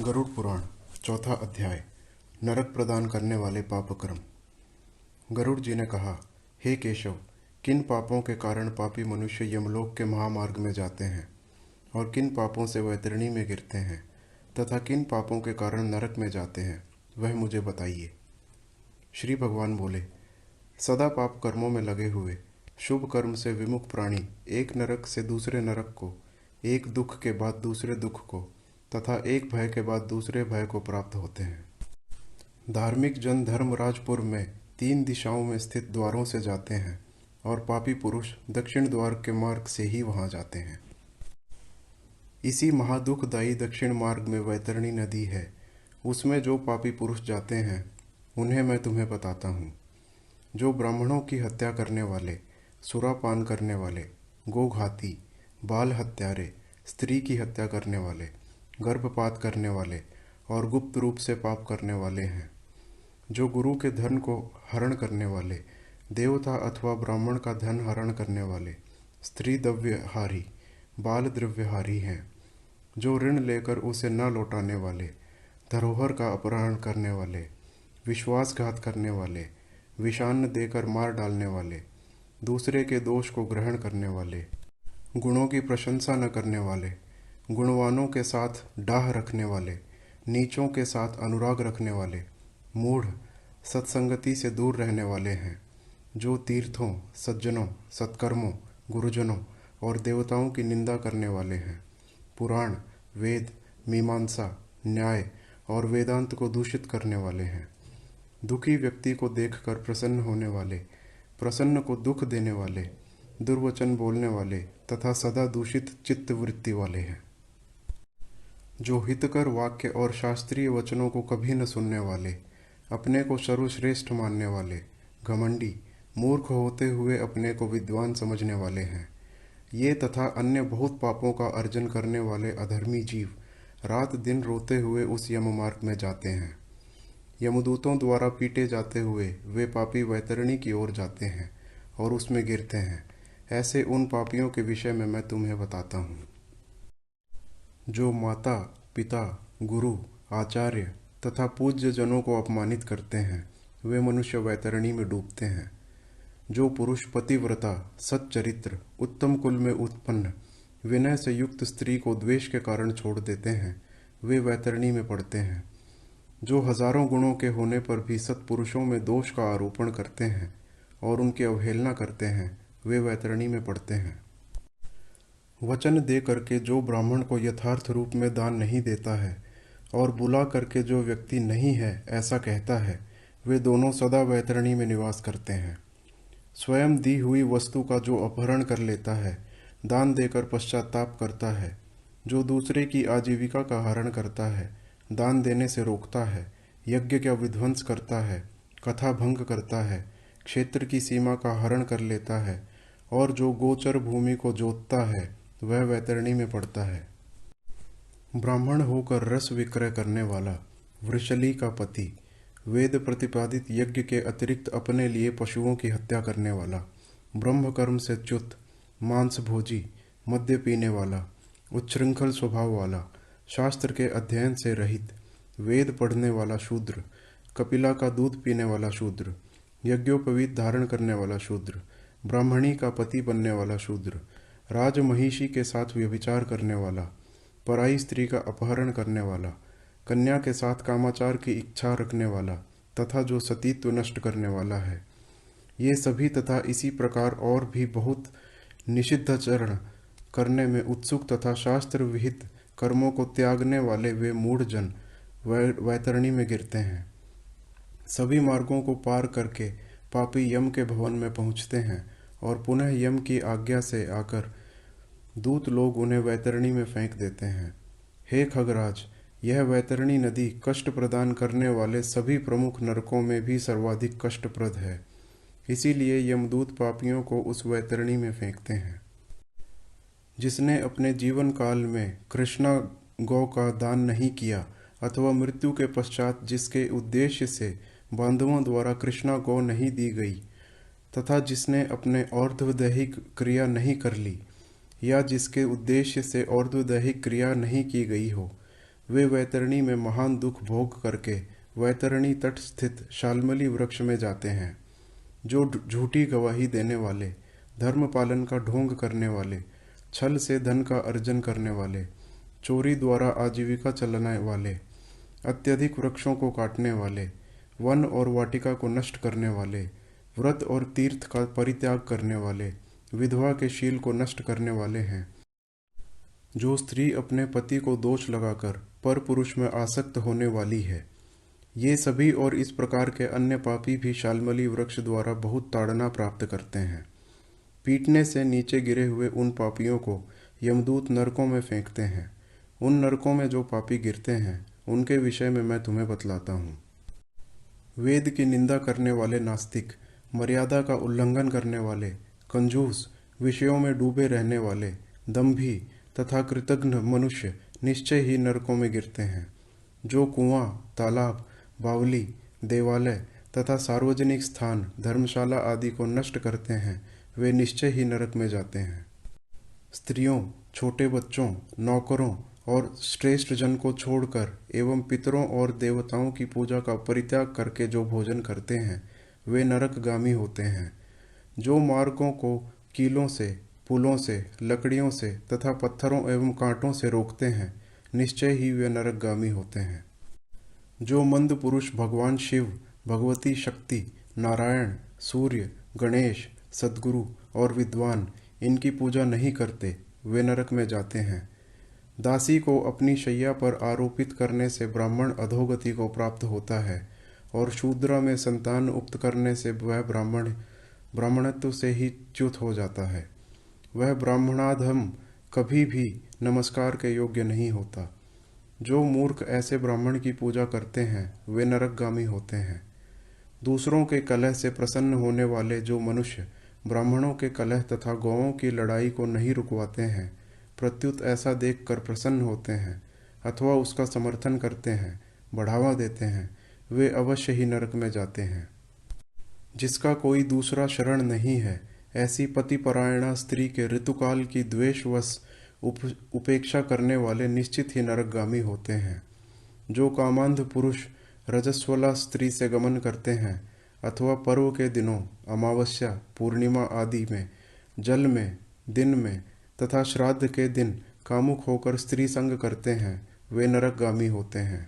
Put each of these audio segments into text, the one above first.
गरुड़ पुराण चौथा अध्याय नरक प्रदान करने वाले पापकर्म। गरुड़ जी ने कहा, हे केशव, किन पापों के कारण पापी मनुष्य यमलोक के महामार्ग में जाते हैं और किन पापों से वैतरणी में गिरते हैं तथा किन पापों के कारण नरक में जाते हैं, वह मुझे बताइए। श्री भगवान बोले, सदा पाप कर्मों में लगे हुए शुभ कर्म से विमुख प्राणी एक नरक से दूसरे नरक को, एक दुख के बाद दूसरे दुख को तथा एक भय के बाद दूसरे भय को प्राप्त होते हैं। धार्मिक जन धर्मराजपुर में 3 दिशाओं में स्थित द्वारों से जाते हैं और पापी पुरुष दक्षिण द्वार के मार्ग से ही वहां जाते हैं। इसी महादुखदायी दक्षिण मार्ग में वैतरणी नदी है। उसमें जो पापी पुरुष जाते हैं उन्हें मैं तुम्हें बताता हूँ। जो ब्राह्मणों की हत्या करने वाले, सुरापान करने वाले, गोघाती, बाल हत्यारे, स्त्री की हत्या करने वाले, गर्भपात करने वाले और गुप्त रूप से पाप करने वाले हैं। जो गुरु के धन को हरण करने वाले, देवता अथवा ब्राह्मण का धन हरण करने वाले, स्त्री द्रव्यहारी, बाल द्रव्यहारी हैं। जो ऋण लेकर उसे न लौटाने वाले, धरोहर का अपहरण करने वाले, विश्वासघात करने वाले, विषान्न देकर मार डालने वाले, दूसरे के दोष को ग्रहण करने वाले, गुणों की प्रशंसा न करने वाले, गुणवानों के साथ डाह रखने वाले, नीचों के साथ अनुराग रखने वाले, मूढ़, सत्संगति से दूर रहने वाले हैं। जो तीर्थों, सज्जनों, सत्कर्मों, गुरुजनों और देवताओं की निंदा करने वाले हैं। पुराण, वेद, मीमांसा, न्याय और वेदांत को दूषित करने वाले हैं। दुखी व्यक्ति को देखकर प्रसन्न होने वाले, प्रसन्न को दुख देने वाले, दुर्वचन बोलने वाले तथा सदा दूषित चित्त वृत्ति वाले हैं। जो हितकर वाक्य और शास्त्रीय वचनों को कभी न सुनने वाले, अपने को सर्वश्रेष्ठ मानने वाले, घमंडी, मूर्ख होते हुए अपने को विद्वान समझने वाले हैं। ये तथा अन्य बहुत पापों का अर्जन करने वाले अधर्मी जीव रात दिन रोते हुए उस यम मार्ग में जाते हैं। यमदूतों द्वारा पीटे जाते हुए वे पापी वैतरणी की ओर जाते हैं और उसमें गिरते हैं। ऐसे उन पापियों के विषय में मैं तुम्हें बताता हूँ। जो माता, पिता, गुरु, आचार्य तथा पूज्य जनों को अपमानित करते हैं वे मनुष्य वैतरणी में डूबते हैं। जो पुरुष पतिव्रता, सच्चरित्र, उत्तम कुल में उत्पन्न, विनय से युक्त स्त्री को द्वेष के कारण छोड़ देते हैं वे वैतरणी में पड़ते हैं। जो हजारों गुणों के होने पर भी सत्पुरुषों में दोष का आरोपण करते हैं और उनकी अवहेलना करते हैं वे वैतरणी में पड़ते हैं। वचन दे करके जो ब्राह्मण को यथार्थ रूप में दान नहीं देता है और बुला करके जो व्यक्ति नहीं है ऐसा कहता है, वे दोनों सदा वैतरणी में निवास करते हैं। स्वयं दी हुई वस्तु का जो अपहरण कर लेता है, दान देकर पश्चाताप करता है, जो दूसरे की आजीविका का हरण करता है, दान देने से रोकता है, यज्ञ का विध्वंस करता है, कथा भंग करता है, क्षेत्र की सीमा का हरण कर लेता है और जो गोचर भूमि को जोतता है वह वैतरणी में पड़ता है। ब्राह्मण होकर रस विक्रय करने वाला, वृषली का पति, वेद प्रतिपादित यज्ञ के अतिरिक्त अपने लिए पशुओं की हत्या करने वाला, ब्रह्म कर्म से च्युत, मांस भोजी, मद्य पीने वाला, उच्छृंखल स्वभाव वाला, शास्त्र के अध्ययन से रहित, वेद पढ़ने वाला शूद्र, कपिला का दूध पीने वाला शूद्र, यज्ञोपवीत धारण करने वाला शूद्र, ब्राह्मणी का पति बनने वाला शूद्र, राजमहिषी के साथ व्यभिचार करने वाला, पराई स्त्री का अपहरण करने वाला, कन्या के साथ कामाचार की इच्छा रखने वाला तथा जो सतीत्व नष्ट करने वाला है, ये सभी तथा इसी प्रकार और भी बहुत निषिद्धाचरण करने में उत्सुक तथा शास्त्र विहित कर्मों को त्यागने वाले वे मूढ़ जन वैतरणी में गिरते हैं। सभी मार्गों को पार करके पापी यम के भवन में पहुँचते हैं और पुनः यम की आज्ञा से आकर दूत लोग उन्हें वैतरणी में फेंक देते हैं। हे खगराज, यह वैतरणी नदी कष्ट प्रदान करने वाले सभी प्रमुख नरकों में भी सर्वाधिक कष्टप्रद है। इसीलिए यमदूत पापियों को उस वैतरणी में फेंकते हैं। जिसने अपने जीवन काल में कृष्णा गौ का दान नहीं किया अथवा मृत्यु के पश्चात जिसके उद्देश्य से बांधवों द्वारा कृष्णा गौ नहीं दी गई तथा जिसने अपने और्ध्वदैहिक क्रिया नहीं कर ली या जिसके उद्देश्य से और्ध्वदैहिक क्रिया नहीं की गई हो, वे वैतरणी में महान दुख भोग करके वैतरणी तट स्थित शाल्मली वृक्ष में जाते हैं। जो झूठी गवाही देने वाले, धर्म पालन का ढोंग करने वाले, छल से धन का अर्जन करने वाले, चोरी द्वारा आजीविका चलाने वाले, अत्यधिक वृक्षों को काटने वाले, वन और वाटिका को नष्ट करने वाले, व्रत और तीर्थ का परित्याग करने वाले, विधवा के शील को नष्ट करने वाले हैं। जो स्त्री अपने पति को दोष लगाकर पर पुरुष में आसक्त होने वाली है, ये सभी और इस प्रकार के अन्य पापी भी शाल्मली वृक्ष द्वारा बहुत ताड़ना प्राप्त करते हैं। पीटने से नीचे गिरे हुए उन पापियों को यमदूत नरकों में फेंकते हैं। उन नरकों में जो पापी गिरते हैं उनके विषय में मैं तुम्हें बतलाता हूँ। वेद की निंदा करने वाले नास्तिक, मर्यादा का उल्लंघन करने वाले, कंजूस, विषयों में डूबे रहने वाले, दंभी तथा कृतघ्न मनुष्य निश्चय ही नरकों में गिरते हैं। जो कुआं, तालाब, बावली, देवालय तथा सार्वजनिक स्थान, धर्मशाला आदि को नष्ट करते हैं, वे निश्चय ही नरक में जाते हैं। स्त्रियों, छोटे बच्चों, नौकरों और श्रेष्ठ जन को छोड़कर एवं पितरों और देवताओं की पूजा का परित्याग करके जो भोजन करते हैं, वे नरकगामी होते हैं। जो मार्गों को कीलों से, पुलों से, लकड़ियों से तथा पत्थरों एवं कांटों से रोकते हैं, निश्चय ही वे नरकगामी होते हैं। जो मंद पुरुष भगवान शिव, भगवती शक्ति, नारायण, सूर्य, गणेश, सद्गुरु और विद्वान, इनकी पूजा नहीं करते, वे नरक में जाते हैं। दासी को अपनी शैया पर आरोपित करने से ब्राह्मण अधोगति को प्राप्त होता है, और शूद्रा में संतान उक्त करने से वह ब्राह्मणत्व से ही च्युत हो जाता है। वह ब्राह्मणाधम कभी भी नमस्कार के योग्य नहीं होता। जो मूर्ख ऐसे ब्राह्मण की पूजा करते हैं, वे नरकगामी होते हैं। दूसरों के कलह से प्रसन्न होने वाले जो मनुष्य ब्राह्मणों के कलह तथा गौओं की लड़ाई को नहीं रुकवाते हैं, प्रत्युत ऐसा देखकर प्रसन्न होते हैं अथवा उसका समर्थन करते हैं, बढ़ावा देते हैं, वे अवश्य ही नरक में जाते हैं। जिसका कोई दूसरा शरण नहीं है, ऐसी पतिपरायणा स्त्री के ऋतुकाल की द्वेषवश उपेक्षा करने वाले निश्चित ही नरकगामी होते हैं। जो कामांध पुरुष रजस्वला स्त्री से गमन करते हैं अथवा पर्व के दिनों, अमावस्या, पूर्णिमा आदि में, जल में, दिन में तथा श्राद्ध के दिन कामुक होकर स्त्री संग करते हैं, वे नरकगामी होते हैं।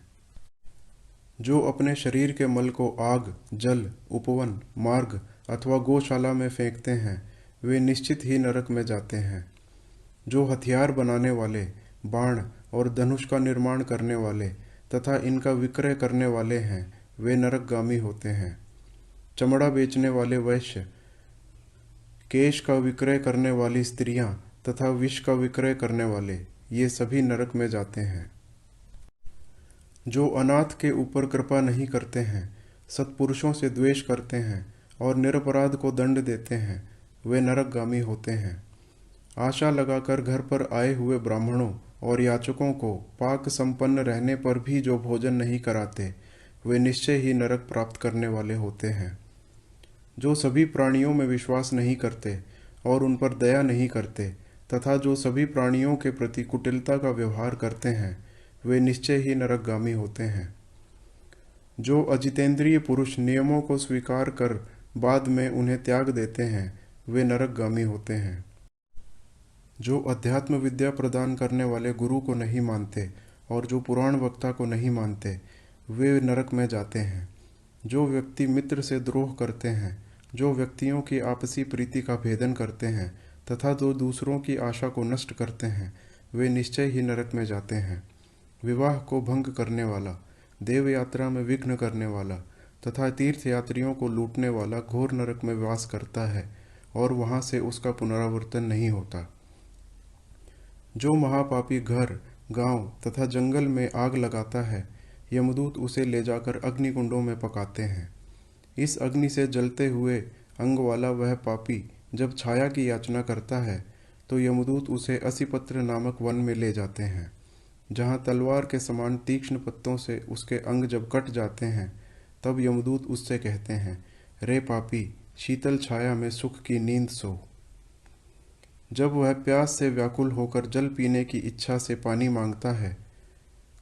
जो अपने शरीर के मल को आग, जल, उपवन, मार्ग अथवा गौशाला में फेंकते हैं, वे निश्चित ही नरक में जाते हैं। जो हथियार बनाने वाले, बाण और धनुष का निर्माण करने वाले तथा इनका विक्रय करने वाले हैं, वे नरकगामी होते हैं। चमड़ा बेचने वाले वैश्य, केश का विक्रय करने वाली स्त्रियां तथा विष का विक्रय करने वाले, ये सभी नरक में जाते हैं। जो अनाथ के ऊपर कृपा नहीं करते हैं, सत्पुरुषों से द्वेष करते हैं और निरपराध को दंड देते हैं, वे नरकगामी होते हैं। आशा लगाकर घर पर आए हुए ब्राह्मणों और याचकों को पाक संपन्न रहने पर भी जो भोजन नहीं कराते, वे निश्चय ही नरक प्राप्त करने वाले होते हैं। जो सभी प्राणियों में विश्वास नहीं करते और उन पर दया नहीं करते तथा जो सभी प्राणियों के प्रति कुटिलता का व्यवहार करते हैं, वे निश्चय ही नरकगामी होते हैं। जो अजितेंद्रिय पुरुष नियमों को स्वीकार कर बाद में उन्हें त्याग देते हैं, वे नरकगामी होते हैं। जो अध्यात्म विद्या प्रदान करने वाले गुरु को नहीं मानते और जो पुराण वक्ता को नहीं मानते, वे नरक में जाते हैं। जो व्यक्ति मित्र से द्रोह करते हैं, जो व्यक्तियों की आपसी प्रीति का भेदन करते हैं तथा जो दूसरों की आशा को नष्ट करते हैं, वे निश्चय ही नरक में जाते हैं। विवाह को भंग करने वाला, देव यात्रा में विघ्न करने वाला तथा तीर्थ यात्रियों को लूटने वाला घोर नरक में वास करता है और वहां से उसका पुनरावर्तन नहीं होता। जो महापापी घर, गांव तथा जंगल में आग लगाता है, यमदूत उसे ले जाकर अग्निकुंडों में पकाते हैं। इस अग्नि से जलते हुए अंग वाला वह पापी जब छाया की याचना करता है, तो यमदूत उसे असिपत्र नामक वन में ले जाते हैं, जहाँ तलवार के समान तीक्ष्ण पत्तों से उसके अंग जब कट जाते हैं, तब यमदूत उससे कहते हैं, रे पापी, शीतल छाया में सुख की नींद सो। जब वह प्यास से व्याकुल होकर जल पीने की इच्छा से पानी मांगता है,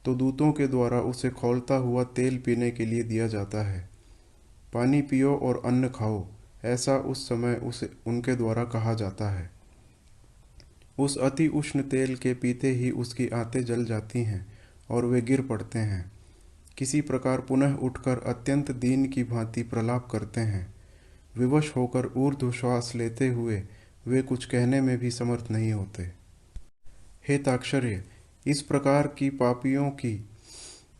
तो दूतों के द्वारा उसे खौलता हुआ तेल पीने के लिए दिया जाता है। पानी पियो और अन्न खाओ, ऐसा उस समय उसे उनके द्वारा कहा जाता है। उस अति उष्ण तेल के पीते ही उसकी आंतें जल जाती हैं और वे गिर पड़ते हैं। किसी प्रकार पुनः उठकर अत्यंत दीन की भांति प्रलाप करते हैं। विवश होकर ऊर्ध्व श्वास लेते हुए वे कुछ कहने में भी समर्थ नहीं होते। हे ताक्षर्य, इस प्रकार की पापियों की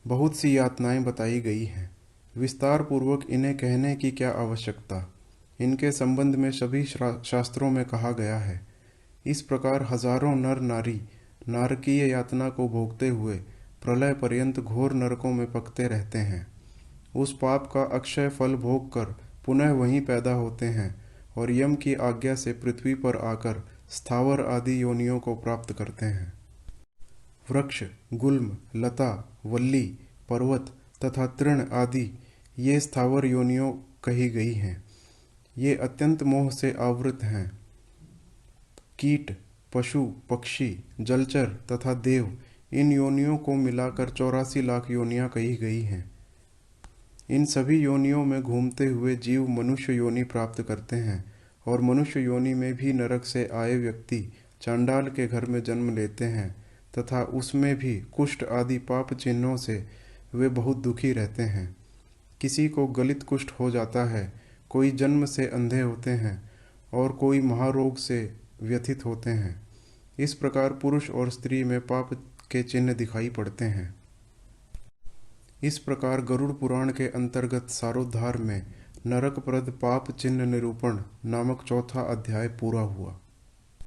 बहुत सी यातनाएं बताई गई हैं। विस्तार पूर्वक इन्हें कहने की क्या आवश्यकता। इनके संबंध में सभी शास्त्रों में कहा गया है। इस प्रकार हजारों नर नारी नारकीय यातना को भोगते हुए प्रलय पर्यंत घोर नरकों में पकते रहते हैं। उस पाप का अक्षय फल भोग कर पुनः वहीं पैदा होते हैं और यम की आज्ञा से पृथ्वी पर आकर स्थावर आदि योनियों को प्राप्त करते हैं। वृक्ष, गुल्म, लता, वल्ली, पर्वत तथा तृण आदि ये स्थावर योनियों कही गई हैं। ये अत्यंत मोह से आवृत हैं। कीट, पशु, पक्षी, जलचर तथा देव, इन योनियों को मिलाकर 84 लाख योनियां कही गई हैं। इन सभी योनियों में घूमते हुए जीव मनुष्य योनि प्राप्त करते हैं और मनुष्य योनि में भी नरक से आए व्यक्ति चांडाल के घर में जन्म लेते हैं तथा उसमें भी कुष्ठ आदि पाप चिन्हों से वे बहुत दुखी रहते हैं। किसी को गलित कुष्ठ हो जाता है, कोई जन्म से अंधे होते हैं और कोई महारोग से व्यथित होते हैं। इस प्रकार पुरुष और स्त्री में पाप के चिन्ह दिखाई पड़ते हैं। इस प्रकार गरुड़ पुराण के अंतर्गत सारोद्धार में नरकप्रद पाप चिन्ह निरूपण नामक चौथा अध्याय पूरा हुआ।